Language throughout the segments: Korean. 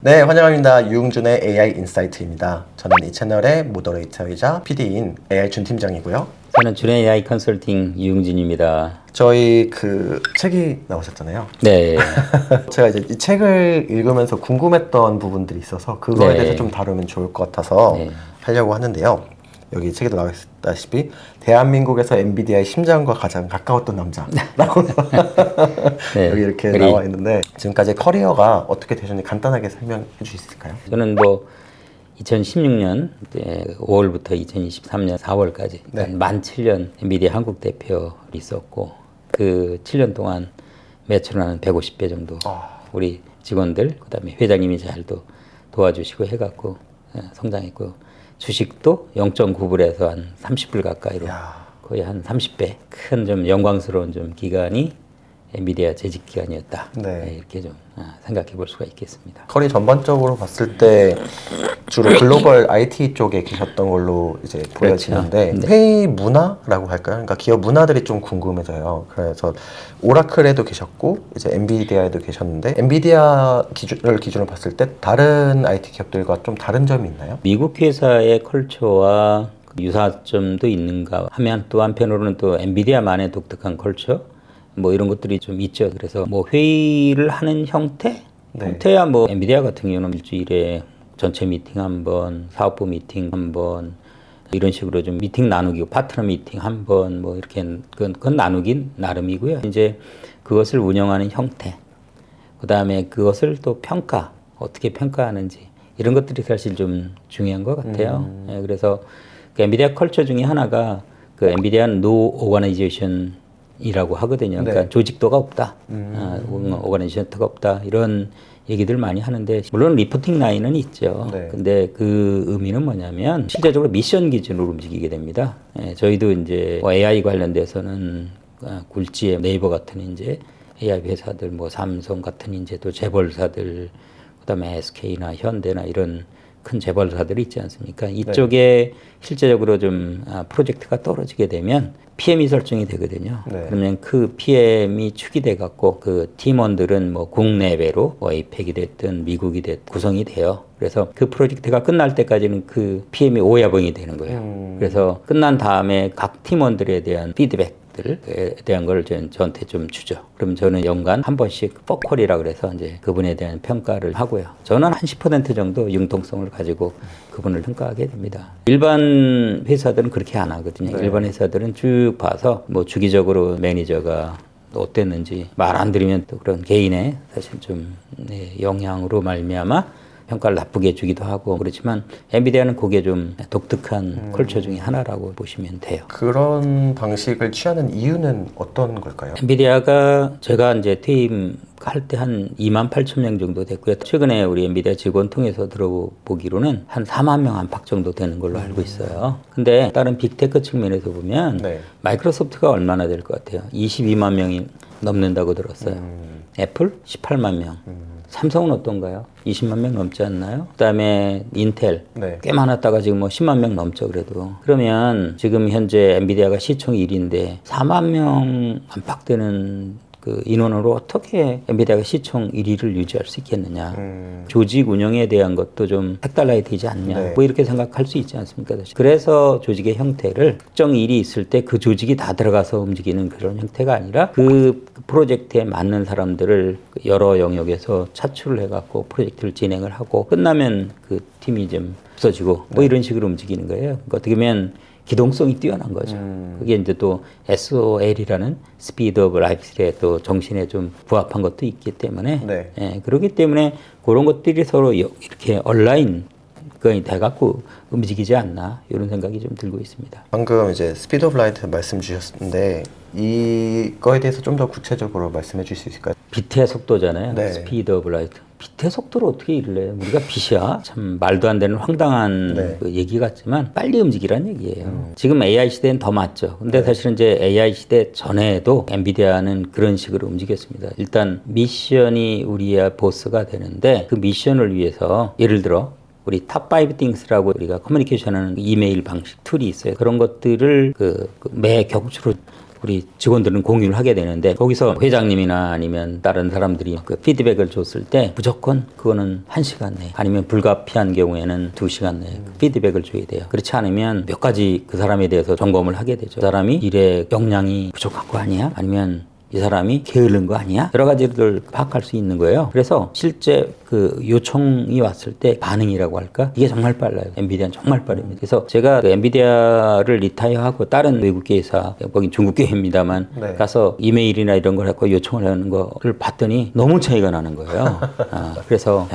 네, 환영합니다. 유웅준의 AI 인사이트입니다. 저는 이 채널의 모더레이터이자 PD인 AI준 팀장이고요. 저는 준의 AI 컨설팅 유웅진입니다. 저희 그 책이 나오셨잖아요. 네. 제가 이제 이 책을 읽으면서 궁금했던 부분들이 있어서 그거에 네. 대해서 좀 다루면 좋을 것 같아서 네. 하려고 하는데요. 여기 책에도 나와있다시피 대한민국에서 엔비디아의 심장과 가장 가까웠던 남자라고 네. 여기 이렇게 우리- 나와 있는데 지금까지 커리어가 어떻게 되셨는지 간단하게 설명해 주실 수 있을까요? 저는 2016년 5월부터 2023년 4월까지 네. 만 7년 엔비디아 한국 대표를 있었고 그 7년 동안 매출은 한 150배 정도 우리 직원들 그다음에 회장님이 잘도 도와주시고 해갖고 성장했고 주식도 0.9불에서 한 30불 가까이로 야. 거의 한 30배 큰 좀 영광스러운 좀 기간이 엔비디아 재직 기간이었다. 네. 이렇게 좀 생각해 볼 수가 있겠습니다. 커리 전반적으로 봤을 때 주로 글로벌 IT 쪽에 계셨던 걸로 이제 보여지는데 네. 회의 문화라고 할까요? 그러니까 기업 문화들이 좀 궁금해져요. 그래서 오라클에도 계셨고 이제 엔비디아에도 계셨는데 엔비디아 기준으로 봤을 때 다른 IT 기업들과 좀 다른 점이 있나요? 미국 회사의 컬처와 유사점도 있는가 하면 또 한편으로는 또 엔비디아만의 독특한 컬처 뭐 이런 것들이 좀 있죠. 그래서 뭐 회의를 하는 형태? 네. 형태야 뭐 엔비디아 같은 경우는 일주일에 전체 미팅 한 번, 사업부 미팅 한 번, 이런 식으로 좀 미팅 나누기, 파트너 미팅 한 번, 뭐 이렇게 그건 나누긴 나름이고요. 이제 그것을 운영하는 형태, 그 다음에 그것을 또 평가, 어떻게 평가하는지 이런 것들이 사실 좀 중요한 것 같아요. 예, 그래서 그 엔비디아 컬처 중에 하나가 그 엔비디아 노 오거나이제이션 이라고 하거든요. 그러니까 네. 조직도가 없다, 오거나이제이션가 없다 이런 얘기들 많이 하는데 물론 리포팅 라인은 있죠. 네. 근데 그 의미는 뭐냐면 실제적으로 미션 기준으로 움직이게 됩니다. 예, 저희도 이제 AI 관련돼서는 굴지의 네이버 같은 이제 AI 회사들, 뭐 삼성 같은 이제 또 재벌사들, 그다음에 SK나 현대나 이런 큰 재벌사들이 있지 않습니까? 이쪽에 실제적으로 좀 프로젝트가 떨어지게 되면 PM이 설정이 되거든요. 네. 그러면 그 PM이 축이 돼 갖고 그 팀원들은 뭐 국내외로 뭐 APEC이 됐든 미국이 됐든 구성이 돼요. 그래서 그 프로젝트가 끝날 때까지는 그 PM이 오야봉이 되는 거예요. 그래서 끝난 다음에 각 팀원들에 대한 피드백들에 대한 걸 저한테 좀 주죠. 그럼 저는 연간 한 번씩 포컬이라 그래서 이제 그분에 대한 평가를 하고요. 저는 한 10% 정도 융통성을 가지고 그분을 평가하게 됩니다. 일반 회사들은 그렇게 안 하거든요. 네. 일반 회사들은 쭉 봐서 뭐 주기적으로 매니저가 어땠는지 말 안 들으면 또 그런 개인의 사실 좀 영향으로 말미암아 평가를 나쁘게 주기도 하고 그렇지만 엔비디아는 그게 좀 독특한 컬처 중에 하나라고 보시면 돼요. 그런 방식을 취하는 이유는 어떤 걸까요? 엔비디아가 제가 이제 퇴임할 때 한 2만 8천 명 정도 됐고요. 최근에 우리 엔비디아 직원 통해서 들어보기로는 한 4만 명 안팎 정도 되는 걸로 알고 있어요. 근데 다른 빅테크 측면에서 보면 네. 마이크로소프트가 얼마나 될 것 같아요? 22만 명이 넘는다고 들었어요. 애플 18만 명. 삼성은 어떤가요? 20만 명 넘지 않나요? 그다음에 인텔 네. 꽤 많았다가 지금 뭐 10만 명 넘죠 그래도. 그러면 지금 현재 엔비디아가 시총 1위인데 4만 명 안팎 되는 그 인원으로 어떻게 엔비디아가 시총 1위를 유지할 수 있겠느냐. 조직 운영에 대한 것도 좀 색달라야 되지 않냐. 네. 뭐 이렇게 생각할 수 있지 않습니까? 사실. 그래서 조직의 형태를 특정 일이 있을 때 그 조직이 다 들어가서 움직이는 그런 형태가 아니라 그 프로젝트에 맞는 사람들을 여러 영역에서 차출을 해갖고 프로젝트를 진행을 하고 끝나면 그 팀이 좀 없어지고 뭐 이런 식으로 움직이는 거예요. 그러니까 어떻게 보면 기동성이 뛰어난 거죠. 그게 이제 또 SOL이라는 스피드 오브 라이프의 또 정신에 좀 부합한 것도 있기 때문에 네. 예, 그렇기 때문에 그런 것들이 서로 이렇게 온라인 그거이 돼갖고 움직이지 않나 이런 생각이 좀 들고 있습니다. 방금 이제 스피드 오브 라이트 말씀 주셨는데 이거에 대해서 좀 더 구체적으로 말씀해 주실 수 있을까요? 빛의 속도잖아요. 네. 스피드 오브 라이트. 빛의 속도를 어떻게 일을 해요? 우리가 빛이야? 참 말도 안 되는 황당한 네. 그 얘기 같지만 빨리 움직이란 얘기예요. 지금 AI 시대는 더 맞죠. 근데 사실은 이제 AI 시대 전에도 엔비디아는 그런 식으로 움직였습니다. 일단 미션이 우리의 보스가 되는데 그 미션을 위해서 예를 들어 우리 탑5 things라고 우리가 커뮤니케이션하는 이메일 방식 툴이 있어요. 그런 것들을 매 격주로 우리 직원들은 공유를 하게 되는데 거기서 회장님이나 아니면 다른 사람들이 그 피드백을 줬을 때 무조건 그거는 1시간 내에 아니면 불가피한 경우에는 2시간 내에 그 피드백을 줘야 돼요. 그렇지 않으면 몇 가지 그 사람에 대해서 점검을 하게 되죠. 그 사람이 일의 역량이 부족한 거 아니야? 아니면 이 사람이 게으른 거 아니야? 여러 가지를 파악할 수 있는 거예요. 그래서 실제 그 요청이 왔을 때 반응이라고 할까? 이게 정말 빨라요. 엔비디아는 정말 빠릅니다. 그래서 제가 그 엔비디아를 리타이어하고 다른 외국계 회사, 거긴 중국계입니다만 네. 가서 이메일이나 이런 걸 갖고 요청을 하는 거를 봤더니 너무 차이가 나는 거예요. 그래서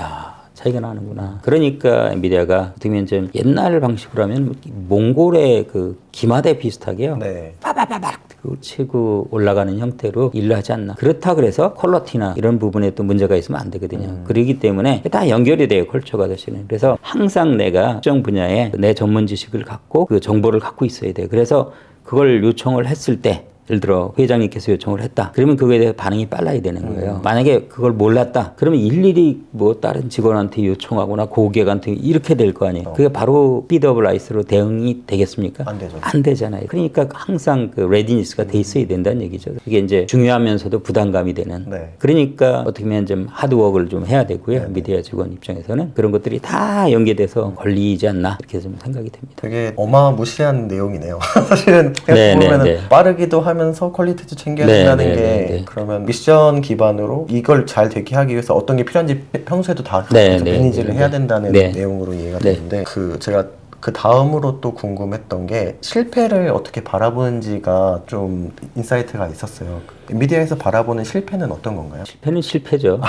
차이가 나는구나. 그러니까 엔비디아가 어떻게 보면 좀 옛날 방식으로 하면 몽골의 그 기마대 비슷하게요. 네. 빠바바박 치고 올라가는 형태로 일을 하지 않나. 그렇다 그래서 퀄러티나 이런 부분에 또 문제가 있으면 안 되거든요. 그러기 때문에 다 연결이 돼요. 컬처가 사실은. 그래서 항상 내가 특정 분야에 내 전문 지식을 갖고 그 정보를 갖고 있어야 돼요. 그래서 그걸 요청을 했을 때 예를 들어 회장님께서 요청을 했다. 그러면 그거에 대해 반응이 빨라야 되는 거예요. 만약에 그걸 몰랐다. 그러면 일일이 뭐 다른 직원한테 요청하거나 고객한테 이렇게 될 거 아니에요. 그게 바로 스피드업 라이스로 대응이 되겠습니까? 안 되죠. 안 되잖아요. 그러니까 항상 그 레디니스가 돼 있어야 된다는 얘기죠. 이게 이제 중요하면서도 부담감이 되는. 네. 그러니까 어떻게 보면 좀 하드워크를 좀 해야 되고요. 미디어 직원 입장에서는 그런 것들이 다 연계돼서 걸리지 않나 이렇게 좀 생각이 됩니다. 되게 어마무시한 내용이네요. 사실은 네, 생각해보면 네, 네. 빠르기도 하면서 퀄리티도 챙겨야 네, 된다는 네, 게 네, 네. 그러면 미션 기반으로 이걸 잘 되게 하기 위해서 어떤 게 필요한지 평소에도 다 네, 네, 매니지를 네, 해야 네. 된다는 네. 내용으로 이해가 네. 되는데 그 제가 그 다음으로 또 궁금했던 게 실패를 어떻게 바라보는지가 좀 인사이트가 있었어요. 엔비디아에서 바라보는 실패는 어떤 건가요? 실패는 실패죠.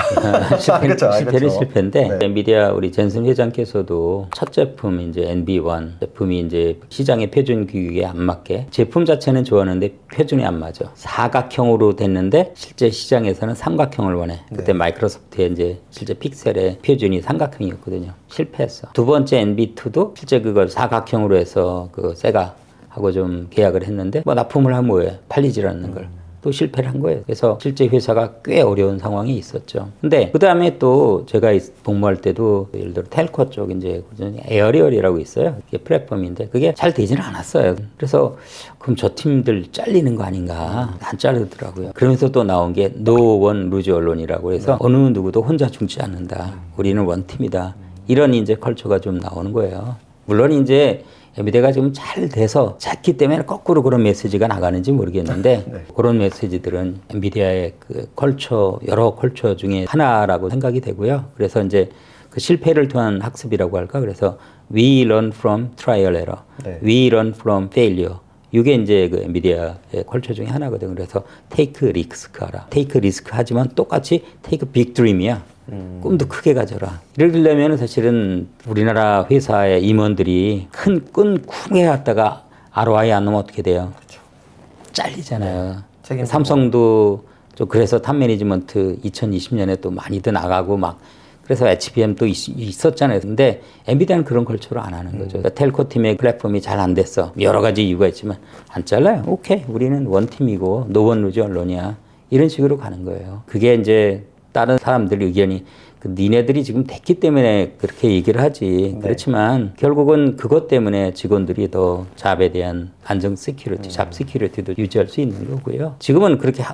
그렇죠, 실패는 그렇죠. 실패인데 네. 엔비디아 우리 젠슨 회장께서도 첫 제품 이제 NB1 제품이 이제 시장의 표준 규격에 안 맞게 제품 자체는 좋았는데 표준이 안 맞아. 사각형으로 됐는데 실제 시장에서는 삼각형을 원해. 그때 마이크로소프트의 이제 실제 픽셀의 표준이 삼각형이었거든요. 실패했어. 두 번째 NB2도 실제 그걸 사각형으로 해서 그 세가하고 좀 계약을 했는데 뭐 납품을 하면 뭐해 팔리질 않는 걸. 또 실패를 한 거예요. 그래서 실제 회사가 꽤 어려운 상황이 있었죠. 근데 그 다음에 또 제가 복무할 때도 예를 들어 텔코 쪽 이제 에어리얼이라고 있어요. 이게 플랫폼인데 그게 잘 되지는 않았어요. 그래서 그럼 저 팀들 잘리는 거 아닌가? 안 자르더라고요. 그러면서 또 나온 게 No One Lose Allone이라고 해서 어느 누구도 혼자 죽지 않는다. 우리는 원팀이다. 이런 이제 컬처가 좀 나오는 거예요. 물론 이제 엔비디아가 지금 잘 돼서 잤기 때문에 거꾸로 그런 메시지가 나가는지 모르겠는데 네. 그런 메시지들은 엔비디아의 그 컬처 여러 컬처 중에 하나라고 생각이 되고요. 그래서 이제 그 실패를 통한 학습이라고 할까? 그래서 we learn from trial error, 네. we learn from failure. 이게 이제 그 엔비디아의 컬처 중에 하나거든요. 그래서 take risk 하라. take risk 하지만 똑같이 take big dream이야. 꿈도 크게 가져라. 이러려면 사실은 우리나라 회사의 임원들이 큰 꿈 크게 갖다가 ROI 안 나오면 어떻게 돼요? 그렇죠. 잘리잖아요. 책임 삼성도 좀 그래서 탑 매니지먼트 2020년에 또 많이들 나가고 막 그래서 HBM 또 있었잖아요. 근데 엔비디아는 그런 컬처로 안 하는 거죠. 그러니까 텔코 팀의 플랫폼이 잘 안 됐어. 여러 가지 이유가 있지만 안 잘라요. 오케이. 우리는 원팀이고 노원 루즈 언론이야. 이런 식으로 가는 거예요. 그게 이제 다른 사람들 의견이 니네들이 지금 됐기 때문에 그렇게 얘기를 하지. 네. 그렇지만 결국은 그것 때문에 직원들이 더 잡에 대한 안정 시큐리티, 잡 시큐리티도 유지할 수 있는 거고요. 지금은 그렇게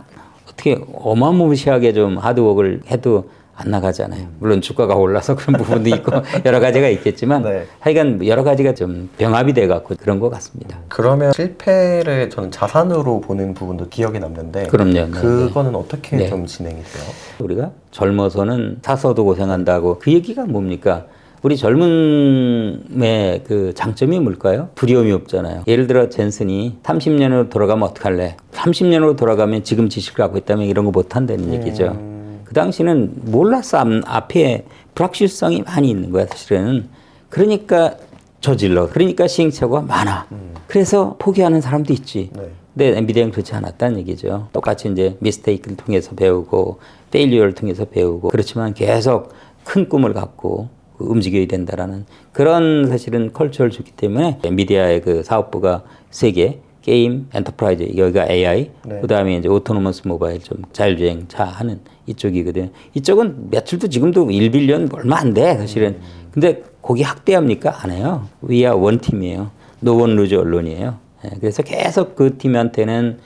어떻게 어마무시하게 좀 하드워크를 해도 안 나가잖아요. 물론 주가가 올라서 그런 부분도 있고 여러 가지가 있겠지만 네. 하여간 여러 가지가 좀 병합이 돼 갖고 그런 것 같습니다. 그러면 실패를 저는 자산으로 보는 부분도 기억에 남는데 그럼요. 네, 그거는 어떻게 네. 좀 진행이 돼요? 우리가 젊어서는 사서도 고생한다고 그 얘기가 뭡니까? 우리 젊음의 그 장점이 뭘까요? 두려움이 없잖아요. 예를 들어 젠슨이 30년으로 돌아가면 어떡할래? 30년으로 돌아가면 지금 지식을 갖고 있다면 이런 거 못한다는 얘기죠. 그 당시는 몰랐어. 앞에 불확실성이 많이 있는 거야 사실은. 그러니까 저질러. 그러니까 시행착오가 많아. 그래서 포기하는 사람도 있지. 네. 근데 엔비디아는 그렇지 않았다는 얘기죠. 똑같이 이제 미스테이크를 통해서 배우고 페일리어를 통해서 배우고 그렇지만 계속 큰 꿈을 갖고 움직여야 된다라는 그런 사실은 컬처를 줬기 때문에 엔비디아의 그 사업부가 세 개 게임, 엔터프라이즈, 여기가 AI, 네. 그 다음에 이제 오토노머스 모바일 좀 자율주행차 하는 이쪽이거든요. 이쪽은 매출도 지금도 1빌리언 얼마 안 돼, 사실은. 근데 거기 학대합니까? 안 해요. 위아 원팀이에요. 노원 루즈 언론이에요. 그래서 계속 그 팀한테는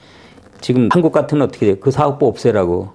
지금 한국 같은 어떻게 돼요? 그 사업부 없애라고.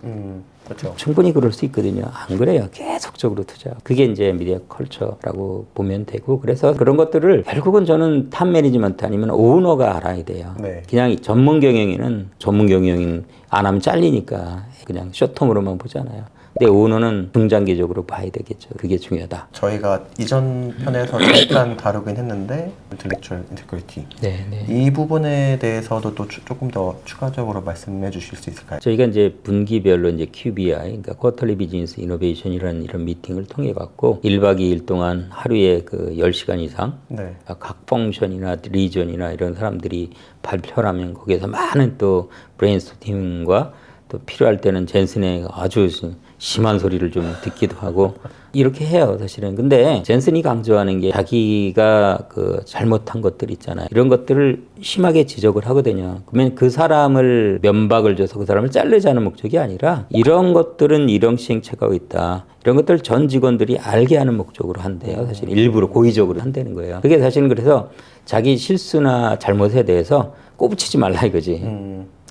그렇죠. 충분히 그럴 수 있거든요. 안 그래요. 계속적으로 투자. 그게 이제 엔비디아 컬처라고 보면 되고 그래서 그런 것들을 결국은 저는 탑 매니지먼트 아니면 오너가 알아야 돼요. 네. 그냥 전문 경영인은 전문 경영인 안 하면 잘리니까 그냥 숏텀으로만 보잖아요. 근데 오너는 중장기적으로 봐야 되겠죠. 그게 중요하다. 저희가 이전 편에서 잠깐 다루긴 했는데 인텔렉츄얼 인테그리티 네, 네. 이 부분에 대해서도 또 조금 더 추가적으로 말씀해 주실 수 있을까요? 저희가 이제 분기별로 이제 QBI, 그러니까 쿼터리 비즈니스 이노베이션이라는 이런 미팅을 통해 갖고 1박 2일 동안 하루에 그 10시간 이상 네. 각 펑션이나 리전이나 이런 사람들이 발표를 하면 거기에서 많은 또 브레인스토밍과 또 필요할 때는 젠슨의 아주 심한 소리를 좀 듣기도 하고 이렇게 해요 사실은. 근데 젠슨이 강조하는 게 자기가 그 잘못한 것들 있잖아요. 이런 것들을 심하게 지적을 하거든요. 그러면 그 사람을 면박을 줘서 그 사람을 자르자는 목적이 아니라 이런 것들은 이런 시행착오가 있다. 이런 것들 전 직원들이 알게 하는 목적으로 한대요. 사실 일부러 고의적으로 한다는 거예요. 그게 사실은 그래서 자기 실수나 잘못에 대해서 꼬부치지 말라 이거지.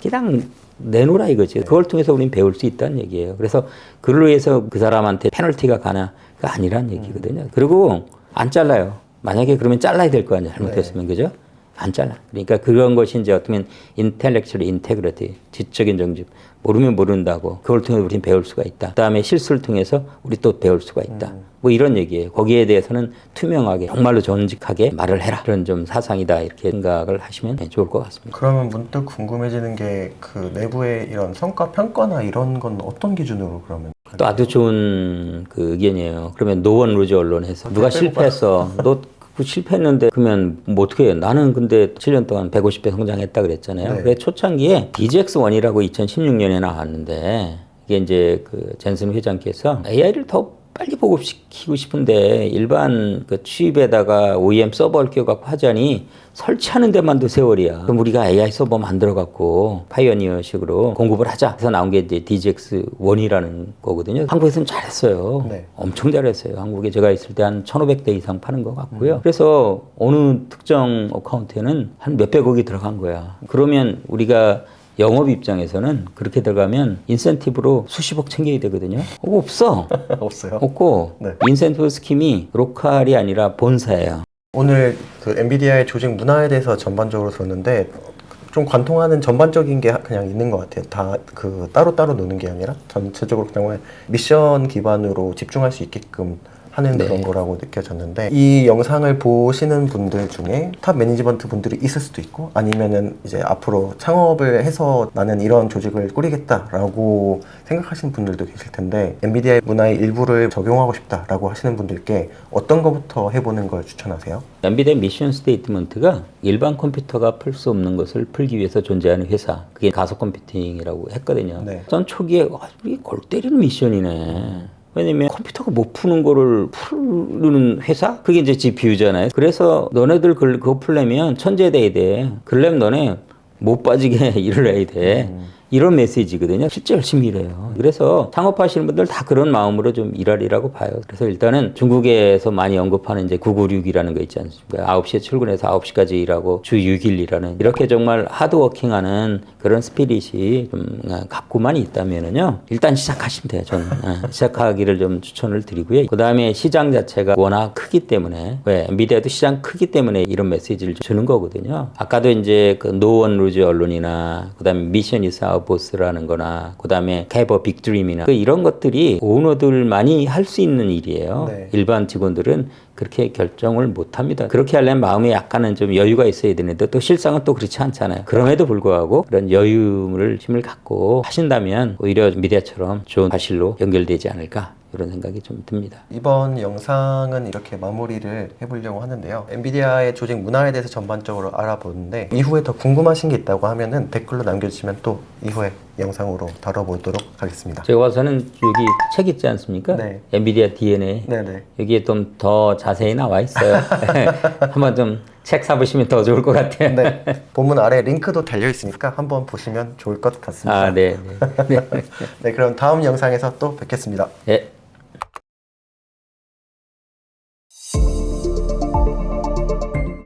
그냥 내놓으라 이거지. 그걸 통해서 우리는 배울 수 있다는 얘기예요. 그래서 그걸로 해서 그 사람한테 페널티가 가나? 그거 아니란 얘기거든요. 그리고 안 잘라요. 만약에 그러면 잘라야 될 거 아니야. 잘못했으면. 그죠? 안 잘라. 그러니까 그런 것이 이제 어떻게 보면 intellectual integrity, 지적인 정직. 모르면 모른다고. 그걸 통해서 우리는 배울 수가 있다. 그다음에 실수를 통해서 우리 또 배울 수가 있다. 뭐 이런 얘기예요. 거기에 대해서는 투명하게 정말로 정직하게 말을 해라. 그런 좀 사상이다. 이렇게 생각을 하시면 좋을 것 같습니다. 그러면 문득 궁금해지는 게 그 내부의 이런 성과 평가나 이런 건 어떤 기준으로 그러면? 또 아주 좋은 그 의견이에요. 그러면 노원 루즈 언론에서 누가 실패했어. 너 그 실패했는데 그러면 뭐 어떻게 해? 나는 근데 7년 동안 150배 성장했다 그랬잖아요. 네. 그래 초창기에 DGX1이라고 2016년에 나왔는데 이게 이제 그 젠슨 회장께서 AI를 더 빨리 보급시키고 싶은데 일반 그 취입에다가 OEM 서버를 끼워갖고 하자니 설치하는 데만도 세월이야. 그럼 우리가 AI 서버 만들어갖고 파이어니어식으로 공급을 하자. 그래서 나온 게 이제 DGX1이라는 거거든요. 한국에서는 잘했어요. 네. 엄청 잘했어요. 한국에 제가 있을 때 한 1,500대 이상 파는 것 같고요. 그래서 어느 특정 어카운트에는 한 몇백억이 들어간 거야. 그러면 우리가 영업 입장에서는 그렇게 들어가면 인센티브로 수십억 챙겨야 되거든요. 없어. 없어요. 없고 네. 인센티브 스킴이 로컬이 아니라 본사예요. 오늘 그 엔비디아의 조직 문화에 대해서 전반적으로 들었는데 좀 관통하는 전반적인 게 그냥 있는 것 같아요. 다 그 따로따로 노는 게 아니라 전체적으로 그냥 미션 기반으로 집중할 수 있게끔 하는 네. 그런 거라고 느껴졌는데 이 영상을 보시는 분들 중에 탑 매니지먼트 분들이 있을 수도 있고 아니면은 이제 앞으로 창업을 해서 나는 이런 조직을 꾸리겠다라고 생각하시는 분들도 계실 텐데 엔비디아의 문화의 일부를 적용하고 싶다라고 하시는 분들께 어떤 것부터 해보는 걸 추천하세요? 엔비디아 미션 스테이트먼트가 일반 컴퓨터가 풀 수 없는 것을 풀기 위해서 존재하는 회사. 그게 가속 컴퓨팅이라고 했거든요. 네. 전 초기에 이게 골 때리는 미션이네. 왜냐면 컴퓨터가 못 푸는 거를 푸는 회사? 그게 이제 GPU잖아요. 그래서 너네들 그거 풀려면 천재 돼야 돼. 그러려면 너네 못 빠지게 일을 해야 돼. 이런 메시지거든요. 실제 열심히 일해요. 그래서 창업하시는 분들 다 그런 마음으로 좀 일하리라고 봐요. 그래서 일단은 중국에서 많이 언급하는 이제 996이라는 거 있지 않습니까? 9시에 출근해서 9시까지 일하고 주 6일 일하는 이렇게 정말 하드워킹하는 그런 스피릿이 좀 갖고만 있다면은요. 일단 시작하시면 돼요. 저는 시작하기를 좀 추천을 드리고요. 그 다음에 시장 자체가 워낙 크기 때문에 왜 엔비디아도 시장 크기 때문에 이런 메시지를 주는 거거든요. 아까도 이제 그 노원 루즈 언론이나 그 다음에 미션 이사 보스라는 거나 그다음에 캐버 빅드림이나 이런 것들이 오너들만이 할 수 있는 일이에요. 네. 일반 직원들은 그렇게 결정을 못 합니다. 그렇게 하려면 마음에 약간은 좀 여유가 있어야 되는데 또 실상은 또 그렇지 않잖아요. 그럼에도 불구하고 그런 여유를 힘을 갖고 하신다면 오히려 미디어처럼 좋은 과실로 연결되지 않을까 이런 생각이 좀 듭니다. 이번 영상은 이렇게 마무리를 해보려고 하는데요. 엔비디아의 조직 문화에 대해서 전반적으로 알아보는데 이후에 더 궁금하신 게 있다고 하면은 댓글로 남겨주시면 또 이후에 영상으로 다뤄보도록 하겠습니다. 제가 봐서는 여기 책 있지 않습니까? 네. 엔비디아 DNA. 네네. 여기에 좀 더 자세히 나와 있어요. 한번 좀 책 사보시면 더 좋을 것 같아요. 네. 본문 아래 링크도 달려 있으니까 한번 보시면 좋을 것 같습니다. 아, 네. 네. 네, 그럼 다음 영상에서 또 뵙겠습니다. 네.